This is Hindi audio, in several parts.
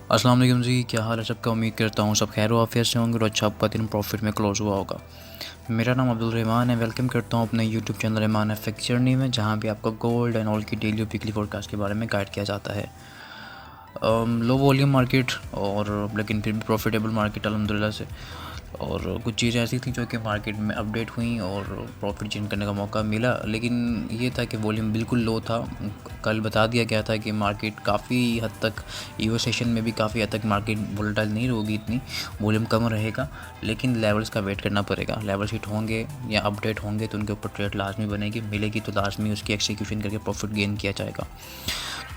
अस्सलाम वालेकुम जी, क्या हाल है सबका। उम्मीद करता हूँ सब खैर आफियत से होंगे और अच्छा आपका दिन प्रॉफिट में क्लोज हुआ होगा। मेरा नाम अब्दुल रहमान है। वेलकम करता हूँ अपने YouTube channel Rahman FX journey में, जहाँ भी आपका गोल्ड एंड ऑल की डेली और वीकली फोरकास्ट के बारे में गाइड किया जाता है। लो वॉल्यूम मार्केट और लेकिन फिर भी प्रॉफिटेबल मार्केट अल्हम्दुलिल्लाह से। और कुछ चीज़ें ऐसी थी जो कि मार्केट में अपडेट हुई और प्रॉफिट जिन करने का मौका मिला, लेकिन ये था कि वॉल्यूम बिल्कुल लो था। कल बता दिया गया था कि मार्केट काफ़ी हद तक ईओ सेशन में भी काफ़ी हद तक मार्केट वोलेटाइल नहीं होगी, इतनी वॉल्यूम कम रहेगा, लेकिन लेवल्स का वेट करना पड़ेगा। लेवल्स हिट होंगे या अपडेट होंगे तो उनके ऊपर ट्रेड लाजमी बनेगी, मिलेगी तो लाजमी उसकी एक्सिक्यूशन करके प्रॉफिट गेन किया जाएगा।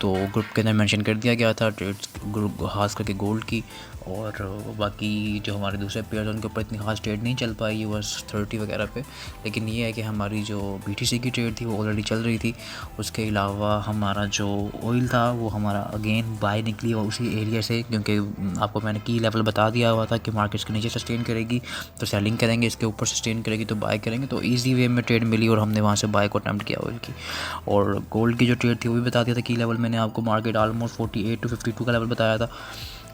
तो ग्रुप के अंदर मेंशन कर दिया गया था ट्रेड्स ग्रुप खास करके गोल्ड की, और बाकी जो हमारे दूसरे पेयर्स उनके ऊपर इतनी खास ट्रेड नहीं चल पाई US30 वगैरह पे। लेकिन ये है कि हमारी जो BTC की ट्रेड थी वो ऑलरेडी चल रही थी। उसके अलावा हमारा जो ऑयल था वो हमारा अगेन बाय निकली और उसी एरिया से, क्योंकि आपको मैंने की लेवल बता दिया हुआ था कि मार्केट के नीचे सस्टेन करेगी तो सेलिंग करेंगे, इसके ऊपर सस्टेन करेगी तो बाय करेंगे। तो ईजी वे में ट्रेड मिली और हमने वहाँ से बाय को अटैम्प्ट किया ऑयल की। और गोल्ड की जो ट्रेड थी वो भी बता दिया था की लेवल मैंने आपको। मार्केट ऑलमोस्ट 48 to 52 का लेवल बताया था।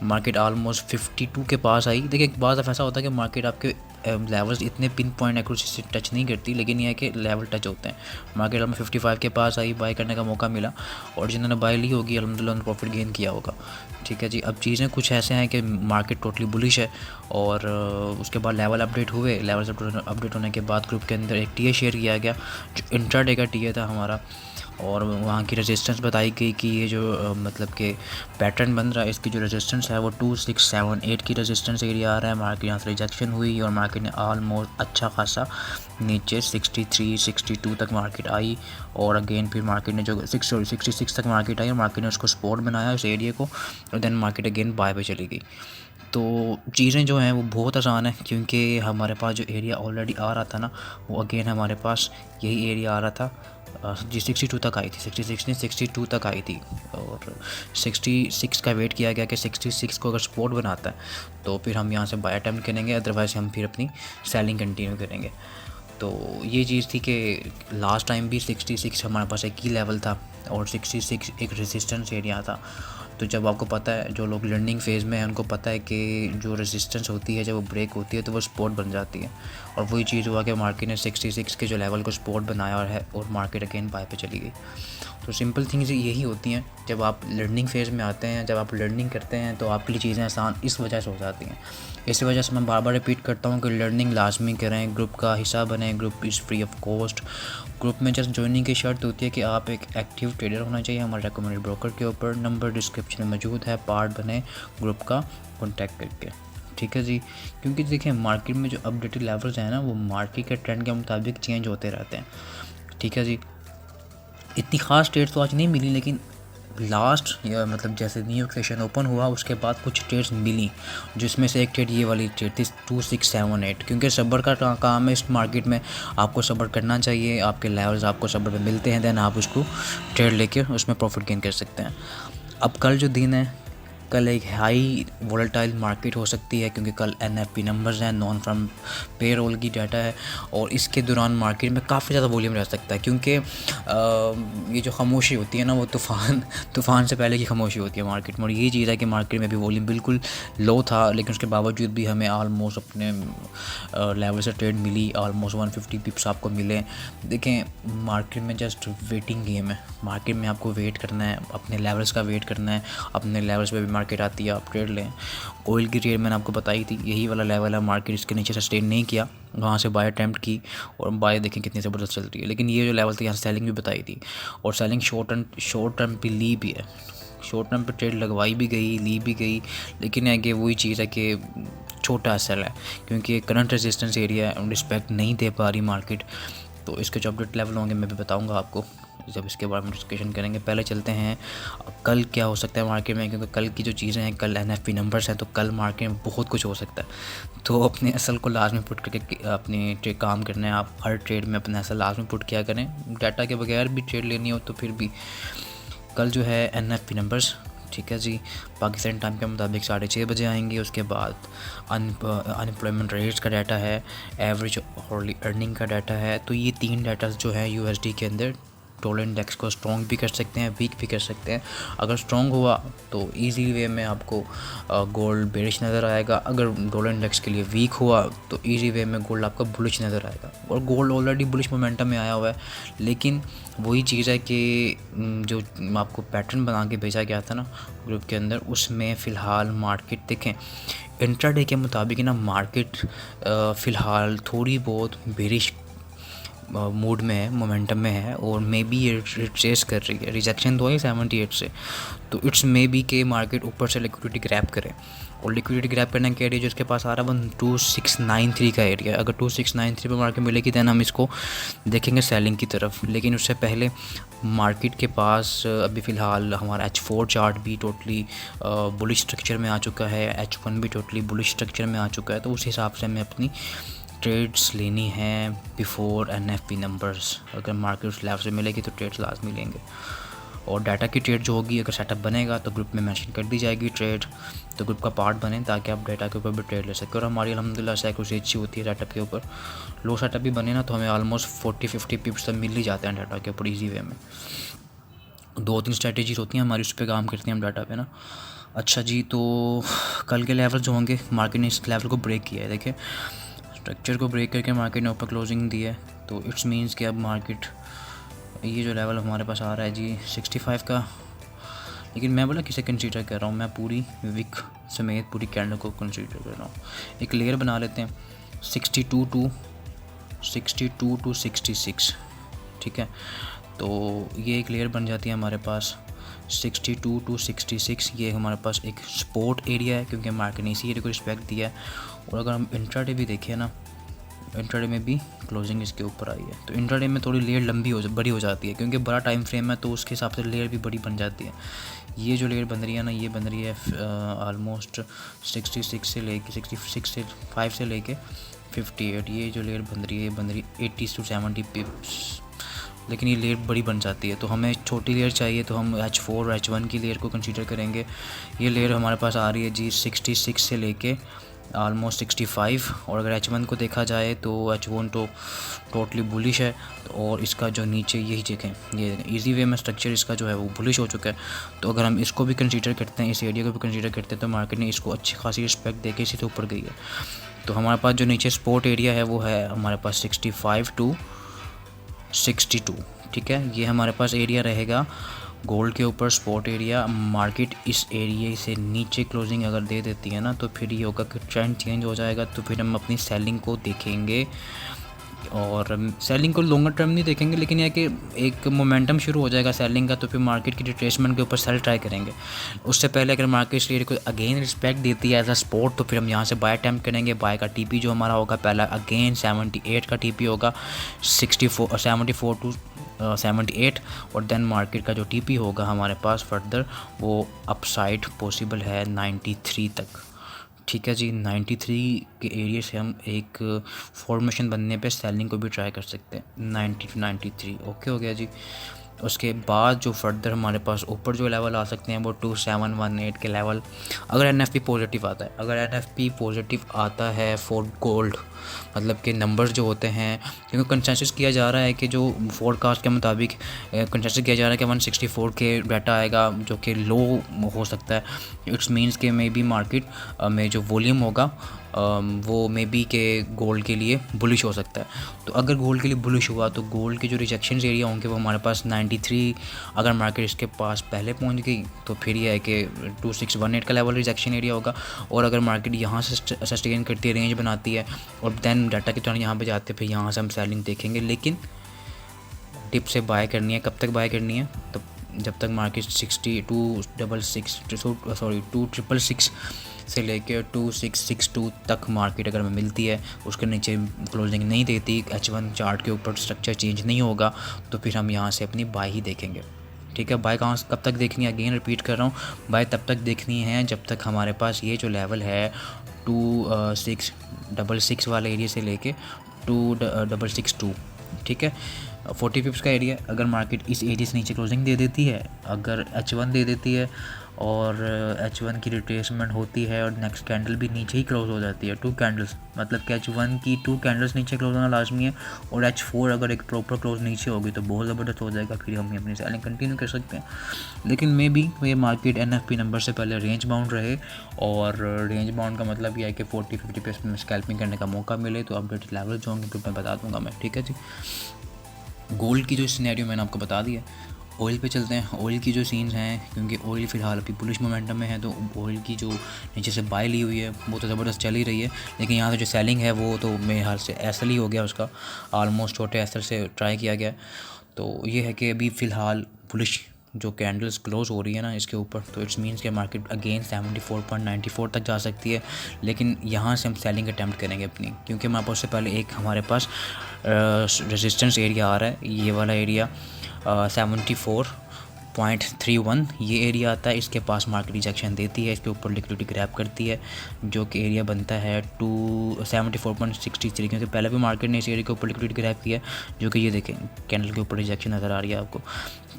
मार्केट ऑलमोस्ट 52 के पास आई। देखिए एक बात ऐसा होता है कि मार्केट आपके लेवल्स इतने पिन पॉइंट एक्यूरेसी से टच नहीं करती, लेकिन यह है कि लेवल टच होते हैं। मार्केट में 55 के पास आई, बाय करने का मौका मिला और जिन्होंने बाय ली होगी अल्हम्दुलिल्लाह उन्होंने प्रॉफिट गेन किया होगा। ठीक है जी। अब चीज़ें कुछ ऐसे हैं कि मार्केट टोटली बुलिश है और उसके बाद लेवल अपडेट हुए। लेवल अपडेट होने के बाद ग्रुप के अंदर एक टीए शेयर किया गया जो इंट्राडे का टीए था हमारा, और वहाँ की रेजिस्टेंस बताई गई कि ये जो मतलब कि पैटर्न बन रहा है, इसकी जो रेजिस्टेंस है वो 2678 की रेजिस्टेंस एरिया आ रहा है। मार्केट यहाँ से रिजेक्शन हुई और मार्केट ने ऑलमोस्ट अच्छा खासा नीचे 63 62 तक मार्केट आई, और अगेन फिर मार्केट ने जो 66 तक मार्केट आई और मार्केट ने उसको सपोर्ट बनाया उस एरिया को, और देन मार्केट अगेन बाय पे चली गई। तो चीज़ें जो हैं वो बहुत आसान है, क्योंकि हमारे पास जो एरिया ऑलरेडी आ रहा था ना, वो अगेन हमारे पास यही एरिया आ रहा था जी। 62 तक आई थी, 66 नहीं 62 तक आई थी, और 66 का वेट किया गया कि 66 को अगर सपोर्ट बनाता है तो फिर हम यहाँ से बाय अटैम्प्ट करेंगे, अदरवाइज़ हम फिर अपनी सेलिंग कंटिन्यू करेंगे। तो ये चीज़ थी कि लास्ट टाइम भी 66 हमारे पास एक की लेवल था और 66 एक रेजिस्टेंस एरिया था। तो जब आपको पता है, जो लोग लर्निंग फेज़ में हैं उनको पता है कि जो रेजिस्टेंस होती है जब वो ब्रेक होती है तो वो सपोर्ट बन जाती है, और वही चीज़ हुआ कि मार्केट ने 66 के जो लेवल को सपोर्ट बनाया और मार्केट अगेन बाय पे चली गई। तो सिंपल थिंग्स यही होती हैं जब आप लर्निंग फेज़ में आते हैं, जब आप लर्निंग करते हैं तो आपके लिए चीज़ें आसान इस वजह से हो जाती हैं। इसी वजह से मैं बार बार रिपीट करता हूँ कि लर्निंग लाजमी करें, ग्रुप का हिस्सा बने। Group is free of cost. Group में जस्ट ज्वाइनिंग की शर्त होती है कि आप एक एक्टिव ट्रेडर होना चाहिए हमारे रेकमेंडेड ब्रोकर के ऊपर। नंबर डिस्क्रिप्शन में मौजूद है, पार्ट बने ग्रुप का कॉन्टैक्ट करके। ठीक है जी। क्योंकि देखिए मार्केट में जो अपडेटेड लेवल्स हैं ना, वो मार्केट के ट्रेंड के मुताबिक चेंज होते रहते हैं। ठीक है जी। इतनी ख़ास ट्रेड तो आज नहीं मिली, लेकिन लास्ट या मतलब जैसे न्यू सेशन ओपन हुआ उसके बाद कुछ ट्रेड्स मिली, जिसमें से एक ट्रेड ये वाली ट्रेड थी 2678। क्योंकि सब्र का काम है इस मार्केट में, आपको सब्र करना चाहिए। आपके लेवल्स आपको सब्र पे मिलते हैं, देन आप उसको ट्रेड लेके उसमें प्रॉफिट गेन कर सकते हैं। अब कल जो दिन है, कल एक हाई वोलेटाइल मार्केट हो सकती है, क्योंकि कल NFP नंबर्स हैं, नॉन फार्म पेरोल की डाटा है, और इसके दौरान मार्केट में काफ़ी ज़्यादा वॉल्यूम रह सकता है। क्योंकि ये जो खामोशी होती है ना, वो तूफ़ान से पहले की खामोशी होती है मार्केट में। और यही चीज़ है कि मार्केट में भी वॉल्यूम बिल्कुल लो था, लेकिन उसके बावजूद भी हमें आलमोस्ट अपने लेवल से ट्रेड मिली। आलमोस्ट 150 पिप्स आपको मिले। देखें मार्केट में जस्ट वेटिंग गेम है। मार्केट में आपको वेट करना है, अपने लेवल्स का वेट करना है। अपने लेवल्स पे भी मार्केट आती है, आप ट्रेड लें। ऑयल की ट्रेड मैंने आपको बताई थी, यही वाला लेवल है। मार्केट इसके नीचे सस्टेन नहीं किया, वहाँ से बाय अटैम्प्ट की, और बाय देखें कितनी ज़बरदस्त चल रही है। लेकिन ये जो लेवल था यहाँ सेलिंग भी बताई थी, और सेलिंग शॉर्ट टर्म पे ली भी है। शॉर्ट टर्म पे ट्रेड लगवाई भी गई, ली भी गई, लेकिन है कि वही चीज़ है कि छोटा सेल है, क्योंकि करंट रेजिस्टेंस एरिया रिस्पेक्ट नहीं दे पा रही मार्केट। तो इसके जो अपडेट लेवल होंगे मैं भी बताऊंगा आपको जब इसके बारे में डिस्कशन करेंगे। पहले चलते हैं कल क्या हो सकता है मार्केट में, क्योंकि कल की जो चीज़ें हैं, कल NFP नंबर्स हैं, तो कल मार्केट में बहुत कुछ हो सकता है। तो अपने असल को लाजमी पुट करके अपनी काम करना है। आप हर ट्रेड में अपना असल लाजमी पुट किया करें। डाटा के बगैर भी ट्रेड लेनी हो तो फिर भी कल जो है NFP नंबर्स, ठीक है जी, पाकिस्तान टाइम के मुताबिक 6:30 बजे आएंगे। उसके बाद अनएम्प्लॉयमेंट रेट्स का डाटा है, एवरेज हॉर्ली अर्निंग का डाटा है। तो ये 3 डाटा जो है USD के अंदर डॉलर इंडेक्स को स्ट्रॉन्ग भी कर सकते हैं, वीक भी कर सकते हैं। अगर स्ट्रॉन्ग हुआ तो ईजी वे में आपको गोल्ड बेरिश नज़र आएगा, अगर डॉलर इंडेक्स के लिए वीक हुआ तो ईजी वे में गोल्ड आपका बुलिश नज़र आएगा। और गोल्ड ऑलरेडी बुलिश मोमेंटम में आया हुआ है, लेकिन वही चीज़ है कि जो आपको पैटर्न बना के भेजा गया था ना ग्रुप के अंदर, उसमें फ़िलहाल मार्केट देखें इंट्राडे के मुताबिक ना मार्केट फ़िलहाल थोड़ी बहुत बेरिश मूड में है, मोमेंटम में है, और मे बी ये रिट्रेस कर रही है। रिजेक्शन तो है 78 से, तो इट्स मे बी के मार्केट ऊपर से लिक्विडिटी ग्रैब करे। और लिक्विडिटी ग्रैब करने का एरिया जो इसके पास आ रहा है 2693 का एरिया। अगर 2693 पे मार्केट मिलेगी दैन हम इसको देखेंगे सेलिंग की तरफ। लेकिन उससे पहले मार्केट के पास अभी फ़िलहाल हमारा H4 चार्ट भी टोटली बुलिश स्ट्रक्चर में आ चुका है, H1 भी टोटली बुलिश स्ट्रक्चर में आ चुका है। तो उस हिसाब से हमें अपनी ट्रेड्स लेनी है बिफोर NFP नंबर्स। अगर मार्केट उस लेवल से मिलेगी तो ट्रेड्स लाजमी लेंगे। और डाटा की ट्रेड जो होगी, अगर सेटअप बनेगा तो ग्रुप में मेंशन कर दी जाएगी ट्रेड, तो ग्रुप का पार्ट बने ताकि आप डाटा के ऊपर भी ट्रेड ले सकें। और हमारी अल्हम्दुलिल्लाह से कुछ अच्छी होती है सेटअप के ऊपर। लो सेटअप भी बने ना तो हमें ऑलमोस्ट 40-50 पिप्स तक मिल ही जाते हैं डाटा के ऊपर ईजी वे में। 2-3 स्ट्रैटेजीज होती हैं हमारी, उस पर काम करते हैं हम डाटा पे ना। अच्छा जी, तो कल के लेवल जो होंगे, मार्केट ने इस लेवल को ब्रेक किया है। देखिए स्ट्रक्चर को ब्रेक करके मार्केट ने ऊपर क्लोजिंग दी है, तो इट्स मीन्स कि अब मार्केट ये जो लेवल हमारे पास आ रहा है जी 65 का, लेकिन मैं बोला किसे कंसीडर कर रहा हूँ, मैं पूरी विक समेत पूरी कैंडल को कंसीडर कर रहा हूँ। एक लेयर बना लेते हैं 62 टू 66, ठीक है। तो ये एक लेयर बन जाती है हमारे पास 62 टू 66। ये हमारे पास एक सपोर्ट एरिया है क्योंकि मार्केट ने इसी एरिया को रिस्पेक्ट दिया है। और अगर हम इंट्राडे भी देखें ना, इंट्राडे में भी क्लोजिंग इसके ऊपर आई है, तो इंट्राडे में थोड़ी लेयर बड़ी हो जाती है क्योंकि बड़ा टाइम फ्रेम है, तो उसके हिसाब से लेयर भी बड़ी बन जाती है। ये जो लेयर बन रही है ना, ये बन रही है ऑलमोस्ट 66 से लेके 65 से लेके 58। ये जो लेयर बन रही है, ये बन रही है 80 से 70 पिप्स, लेकिन ये लेयर बड़ी बन जाती है। तो हमें छोटी लेयर चाहिए, तो हम H4 और H1 की लेयर को कंसीडर करेंगे। ये लेयर हमारे पास आ रही है जी 66 से लेके ऑलमोस्ट 65। और अगर H1 को देखा जाए तो H1 तो टोटली बुलिश है, और इसका जो नीचे यही देखें, ये इजी वे में स्ट्रक्चर इसका जो है वो बुलिश हो चुका है। तो अगर हम इसको भी कंसीडर करते हैं, इस एरिया को भी कंसीडर करते हैं, तो मार्केट ने इसको अच्छी खासी रिस्पेक्ट देके इसी से ऊपर गई है। तो हमारे पास जो नीचे सपोर्ट एरिया है वो है हमारे पास 65 टू 62, ठीक है। ये हमारे पास एरिया रहेगा गोल्ड के ऊपर सपोर्ट एरिया। मार्केट इस एरिया से नीचे क्लोजिंग अगर दे देती है ना, तो फिर ये होगा कि ट्रेंड चेंज हो जाएगा, तो फिर हम अपनी सेलिंग को देखेंगे। और सेलिंग को लॉन्गर टर्म नहीं देखेंगे, लेकिन यह कि एक मोमेंटम शुरू हो जाएगा सेलिंग का, तो फिर मार्केट की रिट्रेसमेंट के ऊपर सेल ट्राई करेंगे। उससे पहले अगर मार्केट इस एरिया को अगेन रिस्पेक्ट देती है एज अ सपोर्ट, तो फिर हम यहाँ से बाय अटैम्प्ट करेंगे। बाय का टीपी जो हमारा होगा पहला अगेन 78 का टीपी होगा, 74 टू 78। और देन मार्केट का जो टीपी होगा हमारे पास फर्दर वो अपसाइड पॉसिबल है 93 तक, ठीक है जी। 93 के एरिया से हम एक फॉर्मेशन बनने पे सेलिंग को भी ट्राई कर सकते हैं 90 टू 93। ओके हो गया जी। उसके बाद जो फर्दर हमारे पास ऊपर जो लेवल आ सकते हैं वो 2718 के लेवल, अगर NFP पॉजिटिव आता है। अगर NFP पॉजिटिव आता है फॉर गोल्ड, मतलब कि नंबर्स जो होते हैं, क्योंकि कंसेंसस किया जा रहा है कि जो फोरकास्ट के मुताबिक कंसेंसस किया जा रहा है कि 164 के डाटा आएगा जो कि लो हो सकता है। इट्स मीन्स के मे बी मार्केट में जो वॉल्यूम होगा वो मे बी के गोल्ड के लिए बुलिश हो सकता है। तो अगर गोल्ड के लिए बुलिश हुआ तो गोल्ड के जो रिजेक्शन एरिया होंगे वो हमारे पास 93, अगर मार्केट इसके पास पहले पहुंच गई तो फिर यह है कि 2618 का लेवल रिजेक्शन एरिया होगा। और अगर मार्केट यहाँ से सस्टेन करती है, रेंज बनाती है, और देन डाटा के दौरान यहाँ पे जाते हैं, फिर यहाँ से हम सेलिंग देखेंगे। लेकिन टिप से बाय करनी है, कब तक बाय करनी है? तो जब तक मार्केट 2666 से लेकर 2662 तक मार्केट अगर हमें मिलती है, उसके नीचे क्लोजिंग नहीं देती, H1 चार्ट के ऊपर स्ट्रक्चर चेंज नहीं होगा, तो फिर हम यहाँ से अपनी बाय ही देखेंगे, ठीक है। बाय कहाँ कब तक देखनी है? अगेन रिपीट कर रहा हूँ, बाय तब तक देखनी है जब तक हमारे पास ये जो लेवल है 2666 वाले एरिया से लेके 2662, ठीक है, 40 पिप्स का एरिया। अगर मार्केट इस एरिया से नीचे क्लोजिंग दे देती है, अगर H1 दे देती है और H1 की रिट्रेसमेंट होती है और नेक्स्ट कैंडल भी नीचे ही क्लोज हो जाती है। 2 कैंडल्स, मतलब कि H1 की 2 कैंडल्स नीचे क्लोज होना लाजमी है, और H4 अगर एक प्रॉपर क्लोज नीचे होगी तो बहुत ज़बरदस्त हो जाएगा, फिर हम अपनी सेलिंग कंटिन्यू कर सकते हैं। लेकिन मे बी ये मार्केट NFP नंबर से पहले रेंज बाउंड रहे, और रेंज बाउंड का मतलब यह है कि 40-50% में स्कैल्पिंग करने का मौका मिले, तो अपडेटेड लेवल जो होंगे मैं बता दूंगा मैं, ठीक है जी। गोल्ड की जो सिनेरियो मैंने आपको बता दिया। ऑयल पे चलते हैं। ऑयल की जो सीन्स हैं, क्योंकि ऑयल फ़िलहाल अभी बुलिश मोमेंटम में है, तो ऑयल की जो नीचे से बाय ली हुई है वो तो ज़बरदस्त चल ही रही है, लेकिन यहाँ से जो सेलिंग है वो तो मेरे हाल से एसल ही हो गया उसका, आलमोस्ट छोटे एसल से ट्राई किया गया। तो ये है कि अभी फ़िलहाल बुलिश जो कैंडल्स क्लोज हो रही है ना इसके ऊपर, तो इट्स मीन्स के मार्केट अगेन 74.94 तक जा सकती है, लेकिन यहाँ से हम सेलिंग अटैम्प्ट करेंगे अपनी, क्योंकि हमारे पास उससे पहले एक हमारे पास रेजिस्टेंस एरिया आ रहा है, ये वाला एरिया 74.31 ये एरिया आता है। इसके पास मार्केट रिजेक्शन देती है, इसके ऊपर लिक्विडिटी ग्रैब करती है, जो कि एरिया बनता है 74.63, क्योंकि पहले भी मार्केट ने इस एरिया के ऊपर लिक्विडिटी ग्रैब किया, जो कि ये देखें कैंडल के ऊपर रिजेक्शन नज़र आ रही है आपको।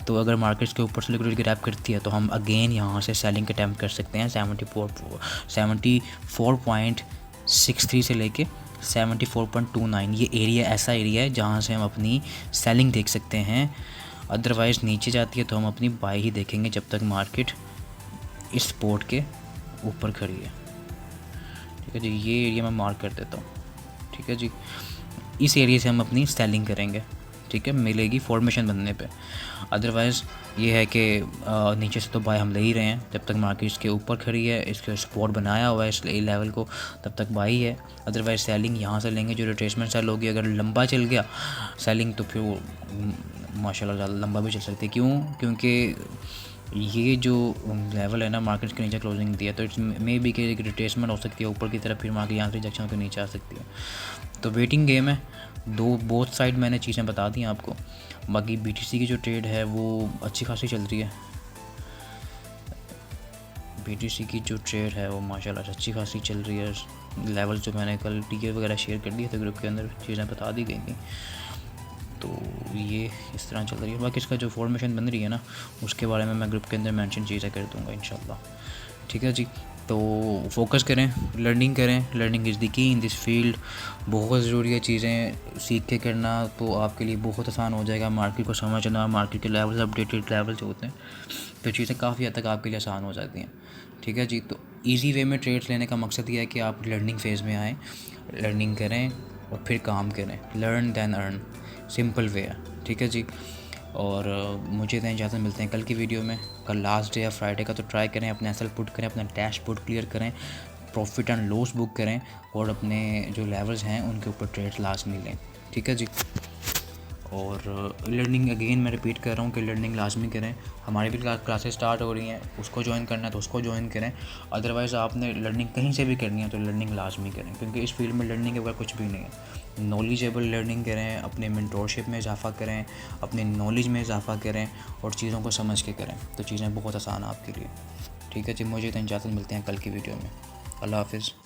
तो अगर मार्केट्स के ऊपर से लिक्विडिटी ग्रैब करती है तो हम अगेन यहाँ से सेलिंग अटैम्प्ट कर सकते हैं 74.63 से लेके 74.29। ये एरिया ऐसा एरिया है जहाँ से हम अपनी सेलिंग देख सकते हैं, अदरवाइज़ नीचे जाती है तो हम अपनी बाई ही देखेंगे जब तक मार्केट इस सपोर्ट के ऊपर खड़ी है, ठीक है जी। ये एरिया मैं मार्क कर देता हूँ, ठीक है जी। इस एरिया से हम अपनी सेलिंग करेंगे, ठीक है, मिलेगी फॉर्मेशन बनने पे। अदरवाइज़ ये है कि नीचे से तो बाय हम ले ही रहे हैं, जब तक मार्केट इसके ऊपर खड़ी है, इसके सपोर्ट बनाया हुआ है इस लेवल को, तब तक बाई है। अदरवाइज़ सेलिंग यहाँ से लेंगे, जो रिट्रेसमेंट सेल होगी, अगर लंबा चल गया सेलिंग तो फिर वो माशाल्लाह ज़्यादा लंबा भी चल सकती है। क्यों? क्योंकि ये जो लेवल है ना मार्केट के नीचे क्लोजिंग दिया, तो इट्स मे बी कि रिट्रेसमेंट हो सकती है ऊपर की तरफ, फिर मार्केट यहाँ से रिजेक्शन होकर नीचे आ सकती है। तो वेटिंग गेम है, बोथ साइड मैंने चीज़ें बता दी हैं आपको। बाकी BTC की जो ट्रेड है वो अच्छी खासी चल रही है। BTC की जो ट्रेड है वो माशाल्लाह अच्छी खासी चल रही है। लेवल जो मैंने कल टीयर वगैरह शेयर कर दिए थे ग्रुप के अंदर, चीज़ें बता दी गई थी, तो ये इस तरह चल रही है। बाकी इसका जो फॉर्मेशन बन रही है ना उसके बारे में मैं ग्रुप के अंदर मेंशन चीज़ें कर दूँगा इंशाल्लाह, ठीक है जी। तो फोकस करें, लर्निंग करें, learning is the key in this field. बहुत ज़रूरी है चीज़ें सीख के करना, तो आपके लिए बहुत आसान हो जाएगा मार्केट को समझना, मार्केट के लेवल्स, अपडेटेड लेवल जो होते हैं, तो चीज़ें काफ़ी हद तक आपके लिए आसान हो जाती हैं, ठीक है जी। तो ईजी वे में ट्रेड्स लेने का मकसद ये है कि आप लर्निंग फेज़ में आएँ, लर्निंग करें और फिर काम करें, learn then earn, simple way है, ठीक है जी। और मुझे तो इजाज़त, मिलते हैं कल की वीडियो में। कल लास्ट डे या फ्राइडे का, तो ट्राई करें अपने एसएल पुट करें, अपना डैशबोर्ड क्लियर करें, प्रॉफिट एंड लॉस बुक करें, और अपने जो लेवल्स हैं उनके ऊपर ट्रेड लाजमी लें, ठीक है जी। और लर्निंग अगेन मैं रिपीट कर रहा हूँ कि लर्निंग लाजमी करें। हमारी भी क्लासेस स्टार्ट हो रही हैं, उसको ज्वाइन करना है तो उसको ज्वाइन करें। अदरवाइज़ आपने लर्निंग कहीं से भी करनी है तो लर्निंग लाजमी करें, क्योंकि इस फील्ड में लर्निंग के बगैर कुछ भी नहीं है। नॉलेजेबल लर्निंग करें, अपने मेंटोरशिप में इजाफ़ा करें, अपने नॉलेज में इजाफ़ा करें, और चीज़ों को समझ के करें, तो चीज़ें बहुत आसान है आपके लिए, ठीक है जी। मुझे तो इजाज़त, मिलते हैं कल की वीडियो में। अल्लाह हाफ़िज़।